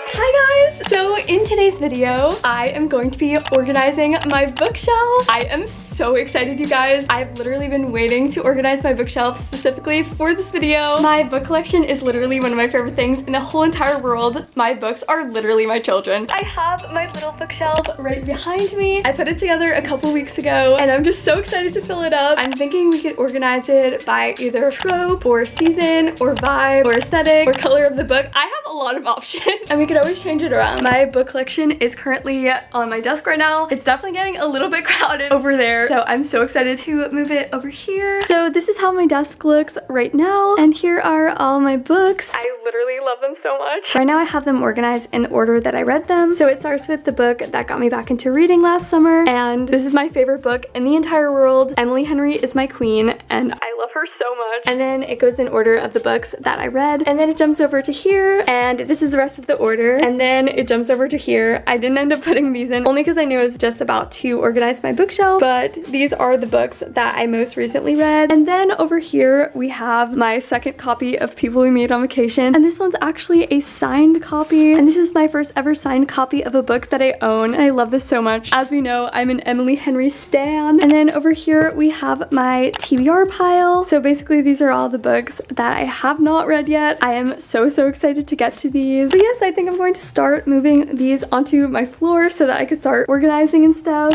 Hi guys! So in today's video, I am going to be organizing my bookshelf. I am so excited, you guys. I've literally been waiting to organize my bookshelf specifically for this video. My book collection is literally one of my favorite things in the whole entire world. My books are literally my children. I have my little bookshelf right behind me. I put it together a couple weeks ago and I'm just so excited to fill it up. I'm thinking we could organize it by either trope or season or vibe or aesthetic or color of the book. I have a lot of options and we could always change it around. My book collection is currently on my desk right now. It's definitely getting a little bit crowded over there, so I'm so excited to move it over here. So this is how my desk looks right now, and here are all my books. I literally love them so much. Right now I have them organized in the order that I read them. So it starts with the book that got me back into reading last summer, and this is my favorite book in the entire world. Emily Henry is my queen and I love her so much. And then it goes in order of the books that I read, and then it jumps over to here, and this is the rest of the order, and then it jumps over to here. I didn't end up putting these in only because I knew it was just about to organize my bookshelf, but these are the books that I most recently read. And then over here we have my second copy of People We Meet on Vacation, and this one's actually a signed copy, and this is my first ever signed copy of a book that I own, and I love this so much. As we know, I'm an Emily Henry stan. And then over here we have my TBR pile. So basically these are all the books that I have not read yet. I am so excited to get to these. So yes, I think I'm going to start moving these onto my floor so that I could start organizing and stuff.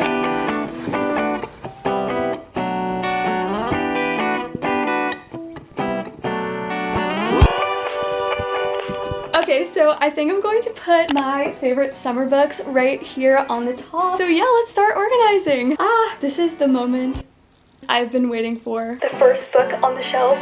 Okay, so I think I'm going to put my favorite summer books right here on the top. So yeah, let's start organizing. This is the moment I've been waiting for. The first book on the shelf.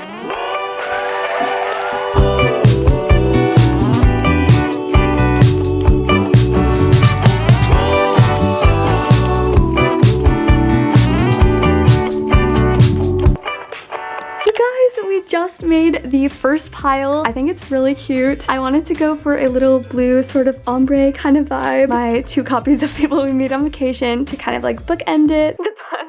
We just made the first pile. I think it's really cute. I wanted to go for a little blue sort of ombre kind of vibe. My 2 copies of People We Meet on Vacation to kind of like bookend it. The pun,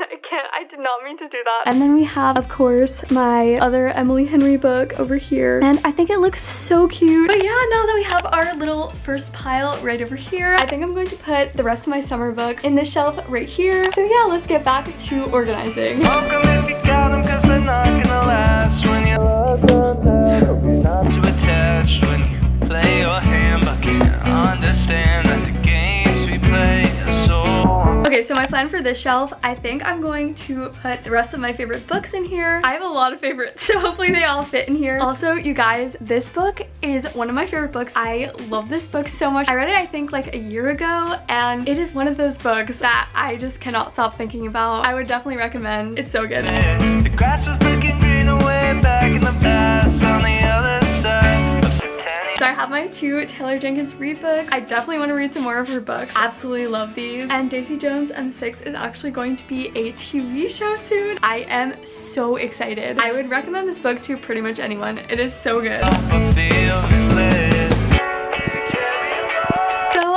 I did not mean to do that. And then we have, of course, my other Emily Henry book over here. And I think it looks so cute. But yeah, now that we have our little first pile right over here, I think I'm going to put the rest of my summer books in this shelf right here. So yeah, let's get back to organizing. Welcome if you got them, 'cause they're not gonna last when you love them. Hope you're not too attached when you play your hand, but can't understand that the games we play are so. Okay, so my plan for this shelf, I think I'm going to put the rest of my favorite books in here. I have a lot of favorites, so hopefully they all fit in here. Also, you guys, this book is one of my favorite books. I love this book so much. I read it, I think, like a year ago, and it is one of those books that I just cannot stop thinking about. I would definitely recommend. It's so good. The grass was looking greener way back in the past on the other side of September. So I have my 2 Taylor Jenkins Reid books. I definitely want to read some more of her books. Absolutely love these. And Daisy Jones and the Six is actually going to be a TV show soon. I am so excited. I would recommend this book to pretty much anyone. It is so good.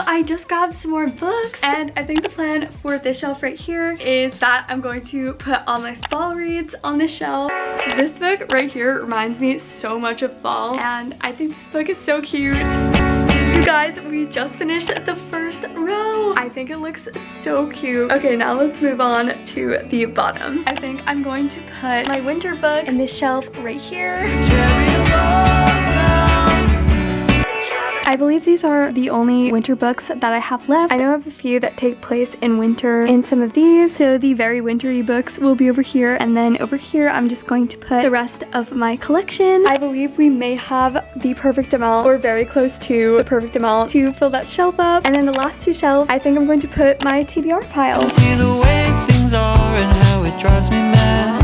I just grabbed some more books, and I think the plan for this shelf right here is that I'm going to put all my fall reads on this shelf. This book right here reminds me so much of fall, and I think this book is so cute. You guys, we just finished the first row. I think it looks so cute. Okay, now let's move on to the bottom. I think I'm going to put my winter book in this shelf right here. I believe these are the only winter books that I have left. I know of a few that take place in winter in some of these, so the very wintry books will be over here, and then over here I'm just going to put the rest of my collection. I believe we may have the perfect amount, or very close to the perfect amount, to fill that shelf up. And then the last 2 shelves, I think I'm going to put my TBR pile. See the way things are and how it drives me mad.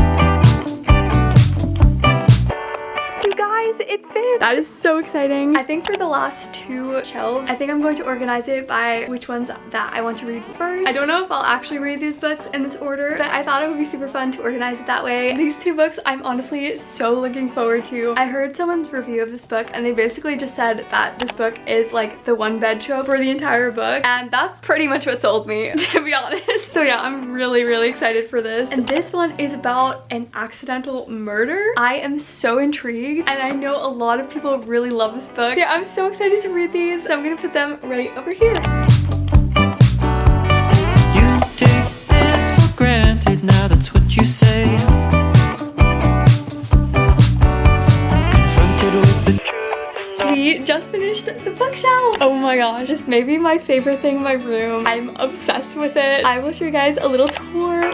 It fits! That is so exciting. I think for the last 2 shelves, I think I'm going to organize it by which ones that I want to read first. I don't know if I'll actually read these books in this order, but I thought it would be super fun to organize it that way. These 2 books I'm honestly so looking forward to. I heard someone's review of this book, and they basically just said that this book is like the one bed trope for the entire book, and that's pretty much what sold me, to be honest. So yeah, I'm really excited for this. And this one is about an accidental murder. I am so intrigued, and I know a lot of people people really love this book. So yeah, I'm so excited to read these. So I'm gonna put them right over here. You take this for granted, now that's what you say. Confronted with the We just finished the bookshelf. Oh my gosh, this may be my favorite thing in my room. I'm obsessed with it. I will show you guys a little tour.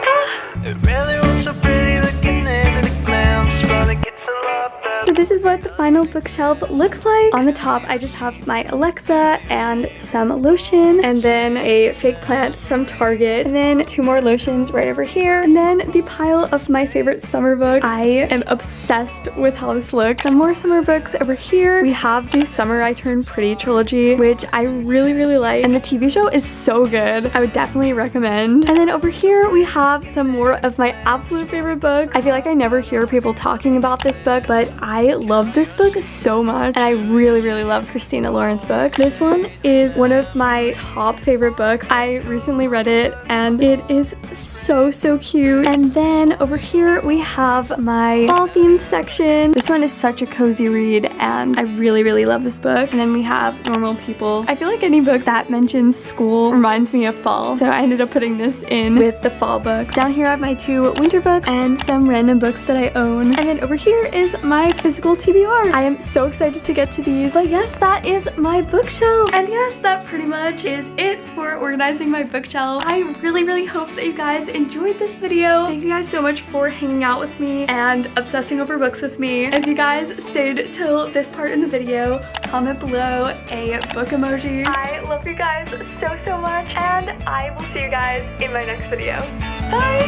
It really was so pretty looking at a glance, but it gets a lot better. So this is what the final bookshelf looks like. On the top, I just have my Alexa and some lotion, and then a fake plant from Target, and then 2 more lotions right over here, and then the pile of my favorite summer books. I am obsessed with how this looks. Some more summer books over here. We have the Summer I Turned Pretty trilogy, which I really, really like, and the TV show is so good. I would definitely recommend. And then over here, we have some more of my absolute favorite books. I feel like I never hear people talking about this book, but I love this book so much, and I really, really love Christina Lauren's books. This one is one of my top favorite books. I recently read it, and it is so, so cute. And then over here, we have my fall themed section. This one is such a cozy read, and I really, really love this book. And then we have Normal People. I feel like any book that mentions school reminds me of fall, so I ended up putting this in with the fall books. Down here I have my 2 winter books and some random books that I own. And then over here is my physical TBR. I am so excited to get to these. But yes, that is my bookshelf. And yes, that pretty much is it for organizing my bookshelf. I really, really hope that you guys enjoyed this video. Thank you guys so much for hanging out with me and obsessing over books with me. If you guys stayed till this part in the video, comment below a book emoji. I love you guys so, so much, and I will see you guys in my next video. Bye!